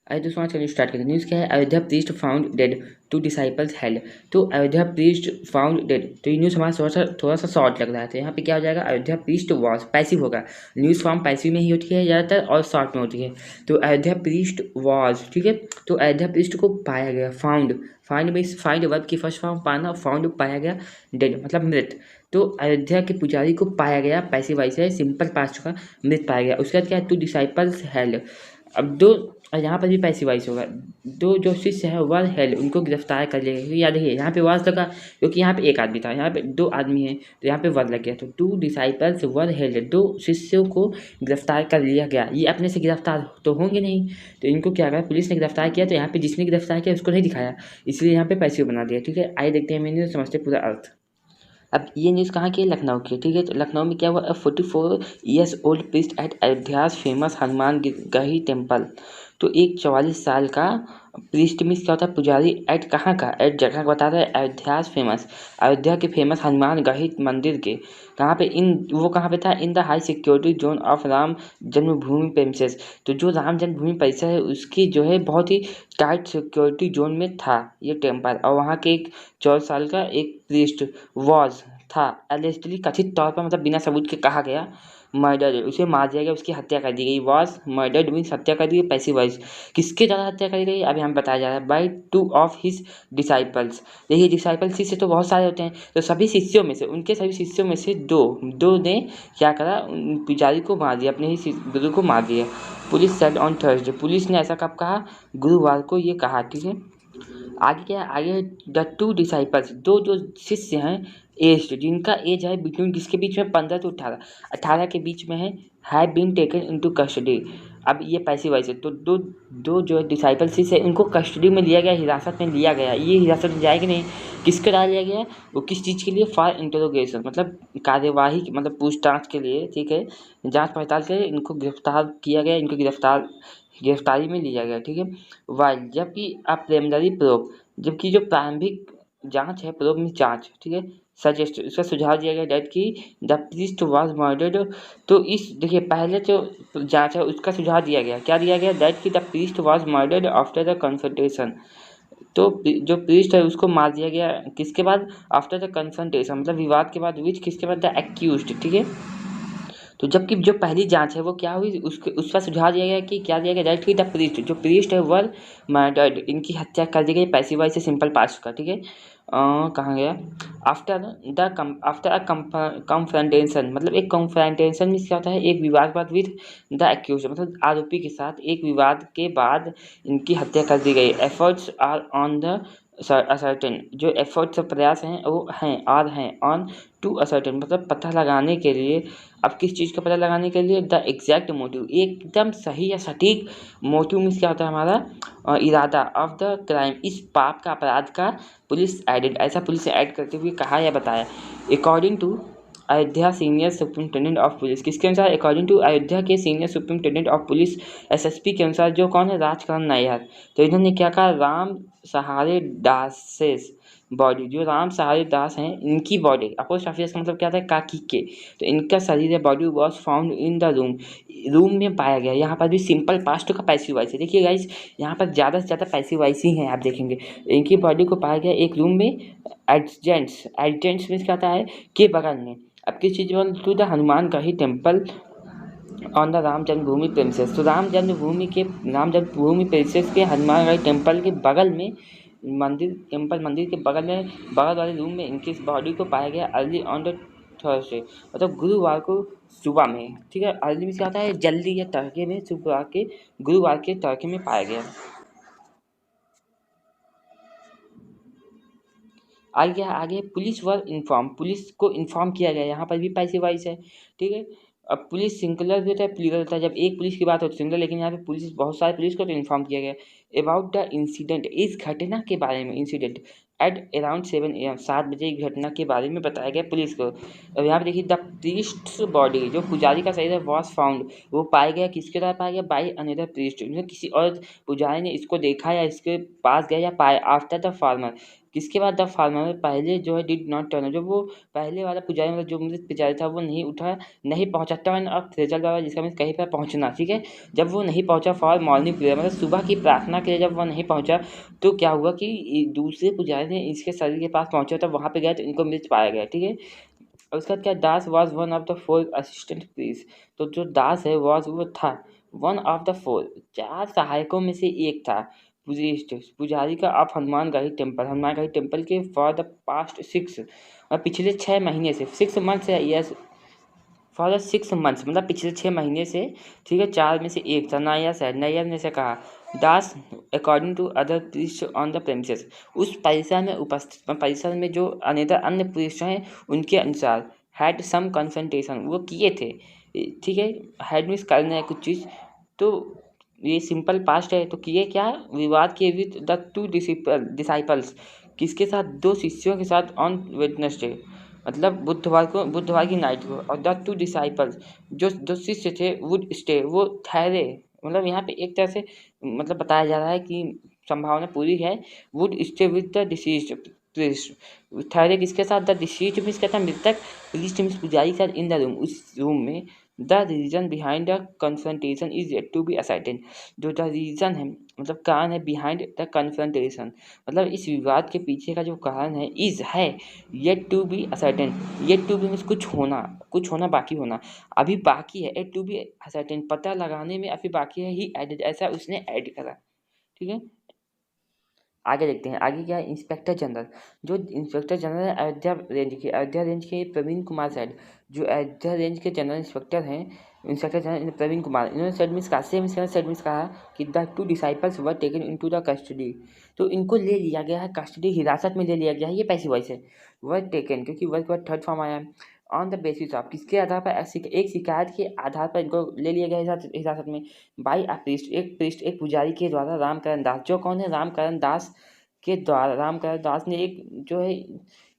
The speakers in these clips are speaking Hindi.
आज दोस्तों आज का न्यूज़ स्टार्ट करते हैं। न्यूज़ क्या है, Ayodhya priest found dead, 2 disciples held. तो अयोध्या प्रीस्ट फाउंड डेड, तो ये न्यूज़ हमारा थोड़ा सा शॉर्ट लग रहा है। तो यहाँ पे क्या हो जाएगा, अयोध्या प्रीस्ट वॉज पैसिव होगा, न्यूज़ फॉर्म पैसिव में ही होती है ज़्यादातर और शॉर्ट में होती है। तो अयोध्या प्रीस्ट वॉज, ठीक है। तो अयोध्या प्रीस्ट को पाया गया, found, find means find verb की फर्स्ट फॉर्म पाना, फाउंड पाया गया, डेड मतलब मृत। तो अयोध्या के पुजारी को पाया गया, पैसिव वॉइस है, सिंपल पास्ट का, मृत पाया गया। उसके बाद क्या है, 2 डिसाइपल्स हेल्ड। अब दो, यहाँ पर भी पैसिव वॉइस होगा, दो जो शिष्य है वह हेल्ड, उनको गिरफ्तार कर लिया गया। क्योंकि याद रखिए यहाँ पे वाज लगा, क्योंकि यहाँ पे एक आदमी था, यहाँ पे 2 आदमी हैं, तो यहाँ पे वर लग गया। तो 2 डिसाइपल्स वर हेल्ड, 2 शिष्यों को गिरफ्तार कर लिया गया। ये अपने से गिरफ्तार तो होंगे नहीं, तो इनको क्या करा, पुलिस ने गिरफ्तार किया। तो यहाँ पे जिसने गिरफ्तार किया उसको नहीं दिखाया, इसलिए यहाँ पे पैसिव बना दिया। ठीक है, आइए देखते हैं मैंने समझते पूरा अर्थ। अब ये न्यूज़ कहाँ की है, लखनऊ की। ठीक है, तो लखनऊ में क्या हुआ, 44 years old priest at Ayodhya's famous Hanuman Garhi temple. तो एक 44 साल का प्रीस्ट मीन्स क्या होता है, पुजारी, एट कहाँ का, एट जगह बता रहा है, अयोध्यास फेमस, अयोध्या के फेमस हनुमान गही मंदिर के, कहाँ पे, इन वो कहाँ पे था, in the high security zone of Ram Janmabhoomi premises. तो जो राम जन्मभूमि परिसर है उसकी जो है बहुत ही टाइट सिक्योरिटी जोन में था ये टेम्पल। और वहाँ के एक 14 साल का एक प्रीस्ट वॉज था एलिस्टली, कथित तौर पर मतलब बिना सबूत के कहा गया, मर्डर, उसे मार दिया गया, उसकी हत्या कर दी गई। वॉज मर्डर्ड मीन्स हत्या कर दी गई, पैसिव वॉइस। किसके द्वारा हत्या करी गई, अभी हम बताया जा रहा है, बाई 2 ऑफ हिज डिसाइपल्स। देखिए डिसाइपल शिष्य तो बहुत सारे होते हैं, तो सभी शिष्यों में से, उनके सभी शिष्यों में से दो ने क्या करा, पुजारी को मार दिया, अपने ही गुरु को मार दिया। Police said on Thursday, police ने ऐसा कब कहा, गुरुवार को ये कहा। ठीक है, आगे क्या है, आगे द 2 डिसाइपल्स, 2 जो शिष्य हैं, एज जिनका एज है बिटवीन, किसके बीच में, 15 से 18, 18 के बीच में है, have been taken into custody. अब ये पैसिव वॉइस है, तो दो जो डिसाइपल शिष्य है इनको कस्टडी में लिया गया, हिरासत में लिया गया। ये हिरासत में जाएगी नहीं, किसके द्वारा लिया गया, वो किस चीज़ के लिए, फॉर इंटरोगेशन मतलब कार्यवाही मतलब पूछताछ के लिए। ठीक है, जांच पड़ताल के लिए इनको गिरफ्तार किया गया, इनको गिरफ्तारी में लिया गया। ठीक है, वाइल जबकि प्रिलिमिनरी प्रोब, जबकि जो प्रारंभिक जांच है, प्रोब में जांच, ठीक है, सजेस्ट, उसका सुझाव दिया गया डेट की द प्रीस्ट वाज मर्डर्ड। तो इस देखिए पहले जो जांच है उसका सुझाव दिया गया, क्या दिया गया, डेट की the priest was murdered after the confrontation. तो जो प्रीस्ट है उसको मार दिया गया किसके बाद, आफ्टर द कन्फ्रंटेशन मतलब विवाद के बाद, विच किसके बाद, द एक्यूज्ड। ठीक है, तो जबकि जो पहली जांच है वो क्या हुई, उसका सुझाव दिया गया कि क्या दिया गया, डायरेक्ट की द प्रीस्ट, जो प्रीस्ट है वर मर्डर्ड, इनकी हत्या कर दी गई, पैसिव वॉइस से सिंपल पास्ट का। ठीक है, कहाँ गया, आफ्टर अ कन्फ्रंटेशन मतलब एक कन्फ्रंटेशन में क्या होता है, एक विवाद बाद विद द एक्यूज मतलब आरोपी के साथ एक विवाद के बाद इनकी हत्या कर दी गई। Efforts are on the ascertain, जो एफर्ट्स प्रयास हैं वो हैं ऑन टू असर्टेन मतलब पता लगाने के लिए। अब किस चीज़ का पता लगाने के लिए, द एग्जैक्ट मोटिव, एकदम सही या सटीक मोटिव मीन्स क्या होता है, हमारा इरादा, ऑफ द क्राइम, इस पाप का, अपराध का, पुलिस एडेड, ऐसा पुलिस ऐड करते हुए कहा या बताया। According to Ayodhya senior superintendent of police, किसके अनुसार, अकॉर्डिंग टू अयोध्या के senior superintendent of police SSP के अनुसार, जो कौन है, राजकरण नायर। तो इन्होंने क्या कहा, राम सहारे दासेस बॉडी, जो राम सहारे दास हैं इनकी बॉडी, अपोस्ट्रोफी का मतलब क्या था, काकी के, तो इनका शरीर है, body was found in the room में पाया गया। यहाँ पर भी सिंपल पास्ट का पैसिव वॉइस है। देखिए गाइस यहाँ पर ज़्यादा से ज़्यादा पैसिव वॉइस ही हैं, आप देखेंगे। इनकी बॉडी को पाया गया एक रूम में, एडजेंट्स मीन्स क्या होता है, के बगल में। अब किस चीज़ में, to the Hanuman Garhi temple on the Ram Janmabhoomi premises, तो राम जन्मभूमि प्रेमिसेस के हनुमानगढ़ी टेम्पल के बगल में, मंदिर के बगल वाले रूम में इनकी इस बॉडी को पाया गया, अर्ली ऑन द थर्सडे मतलब गुरुवार को सुबह में। ठीक है, अर्ली में क्या होता है, जल्दी या तड़के में, गुरुवार के तड़के में पाया गया। आगे पुलिस वर इन्फॉर्म, पुलिस को इन्फॉर्म किया गया, यहाँ पर भी पैसिव वॉइस है। ठीक है, अब पुलिस सिंगुलर भी होता है, प्लूरल होता है, जब एक पुलिस की बात होती है सिंगुलर, लेकिन यहाँ पे पुलिस बहुत सारे पुलिस को तो इन्फॉर्म किया गया अबाउट द इंसिडेंट, इस घटना के बारे में, इंसिडेंट एट अराउंड 7 AM 7 बजे की घटना के बारे में बताया गया पुलिस को। अब यहाँ पे देखिए द प्रीस्ट बॉडी, जो पुजारी का शरीर है, वॉज फाउंड, वो पाया गया, किसके द्वारा पाया गया, बाई अनदर प्रीस्ट, किसी और पुजारी ने इसको देखा या इसके पास गया या पाया, आफ्टर द फार्मर किसके बाद द फार्मर पहले जो है डिड नॉट टर्न, जो वो पहले वाला पुजारी मतलब जो मृत पुजारी था वो नहीं उठा, नहीं पहुंचा, टर्न अब रिजल्ट वाला जिसका मीन्स कहीं पर पहुंचना, ठीक है। जब वो नहीं पहुंचा फॉर मॉर्निंग प्रेयर मतलब सुबह की प्रार्थना के लिए जब वो नहीं पहुंचा, तो क्या हुआ कि दूसरे पुजारी ने इसके शरीर के पास पहुंचे, तब वहां पे गए तो इनको मृत पाया गया, ठीक है। और उसके बाद क्या, Das was one of the four assistant priest, तो जो दास है वॉज वो था वन ऑफ द फोर, चार सहायकों में से एक था प्रीस्ट पुजारी का ऑफ हनुमानगढ़ी टेम्पल के फॉर द पास्ट 6 और पिछले 6 महीने से 6 मंथ से यस फॉर द 6 मंथ्स मतलब पिछले 6 महीने से, ठीक है। चार में से एक था। नायर ने से कहा Das according to other priest on the premises, उस परिसर में उपस्थित परिसर में जो अन्य प्रीस्ट हैं उनके अनुसार हैड सम कन्फ्रंटेशन वो किए थे, ठीक है। हैड मीन्स करना है कुछ चीज़, तो ये सिंपल पास्ट है, तो किए क्या, विवाद किए विद द टू डिसाइपल्स, किसके साथ, दो शिष्यों के साथ ऑन वेडनेसडे मतलब बुधवार की नाइट को, और द टू डिसाइपल्स जो जो शिष्य थे वुड स्टे वो ठहरे, मतलब यहाँ पे एक तरह से मतलब बताया जा रहा है कि संभावना पूरी है, would stay with the deceased priest, ठहरे किसके साथ, द डिसीज्ड मीन्स कहता है मृतक, प्रीस्ट मीन्स पुजारी के साथ इन द रूम उस रूम में। The reason behind the confrontation is yet to be ascertain, जो द रीजन है मतलब कारण है बिहाइंड द कन्फ्रंटेशन मतलब इस विवाद के पीछे का जो कारण है इज है yet to be ascertain, yet to be means कुछ होना बाकी होना, अभी बाकी है, येट टू बी असर्टेन पता लगाने में अभी बाकी है, ही एडेड ऐसा उसने ऐड करा, ठीक है। आगे देखते हैं, आगे क्या है, इंस्पेक्टर जनरल, जो इंस्पेक्टर जनरल है अयोध्या रेंज के प्रवीण कुमार साहब, जो अयोध्या रेंज के जनरल इंस्पेक्टर हैं, इंस्पेक्टर जनरल प्रवीण कुमार, इन्होंने सेड मिस कहा कि the two disciples were taken into the custody, तो इनको ले लिया गया है कस्टडी, हिरासत में ले लिया गया है, ये पैसिव वॉइस है, वर टेकन क्योंकि वर्क के बाद थर्ड फॉर्म आया है, ऑन द बेसिस ऑफ किसके आधार पर, एक शिकायत के आधार पर इनको ले लिया गया हिरासत में, बाई अ प्रीस्ट एक पुजारी के द्वारा, रामकरण दास, जो कौन है, रामकरण दास के द्वारा, रामकरण दास ने एक जो है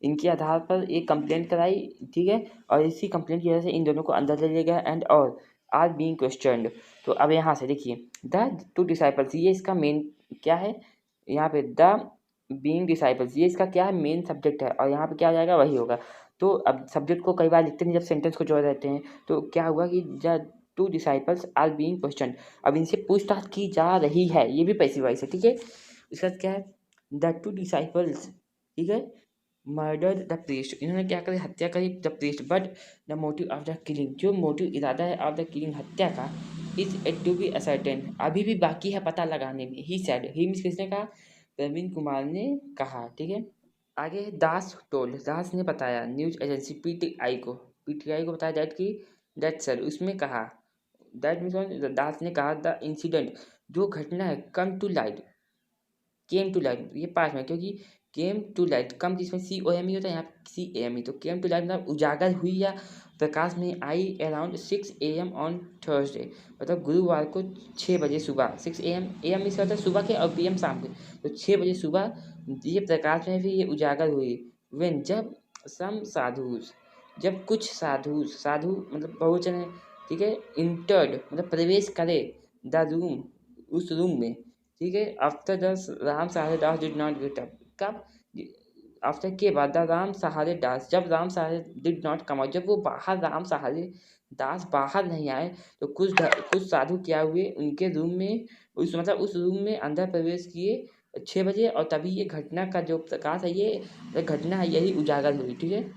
इनके आधार पर एक कंप्लेंट कराई, ठीक है। और इसी कंप्लेंट की वजह से इन दोनों को अंदर ले लिया गया एंड और आर बीइंग क्वेश्चनड। तो अब यहाँ से देखिए द टू डिसाइपल्स, ये इसका मेन क्या है, यहाँ पे द बीइंग डिसाइपल्स ये इसका क्या है, मेन सब्जेक्ट है, और यहाँ पे क्या आ जाएगा, वही होगा। तो अब सब्जेक्ट को कई बार लिखते नहीं जब सेंटेंस को जोड़ रहते हैं, तो क्या हुआ कि the two disciples are being question, अब इनसे पूछताछ की जा रही है, ये भी पैसिव वॉइस है, ठीक है। इसके बाद क्या है, द टू डिसाइपल्स, ठीक है, मर्डर द प्रीस्ट, इन्होंने क्या करी, हत्या करी the priest, but the motive of the killing, जो मोटिव इरादा है ऑफ द किलिंग हत्या का, is yet to be ascertain, अभी भी बाकी है पता लगाने में, ही सेड, ही मीन्स किसने कहा, प्रवीण कुमार ने कहा, ठीक है। आगे दास ने बताया न्यूज एजेंसी पीटीआई को बताया दैट सर उसमें कहा, दैट मीन्स दास ने कहा द इंसिडेंट जो घटना है केम टू लाइट, ये पास में क्योंकि केम टू लाइट कम जिसमें COME होता है, यहाँ CAME, तो केम टू लाइट मतलब उजागर हुई या प्रकाश में आई अराउंड 6 AM ऑन थर्सडे, मतलब गुरुवार को 6 बजे सुबह, 6 AM इसका होता है सुबह के और PM शाम के, तो 6 बजे सुबह ये प्रकाश में भी ये उजागर हुई, वेन जब सम साधुस, जब कुछ साधु मतलब बहुवचन है, ठीक है, इंटर्ड मतलब प्रवेश करे द रूम उस रूम में, ठीक है। आफ्टर द राम सहारे दास डिड नॉट गेट अप, कब, आफ्टर के बाद द राम सहारे दास, जब राम सहारे डिड नॉट कम आउट, जब वो बाहर राम सहारे दास बाहर नहीं आए, तो कुछ साधु क्या हुए उनके रूम में, उस रूम में अंदर प्रवेश किए 6 बजे, और तभी ये घटना का जो प्रकाश है ये घटना है यही उजागर हुई, ठीक है।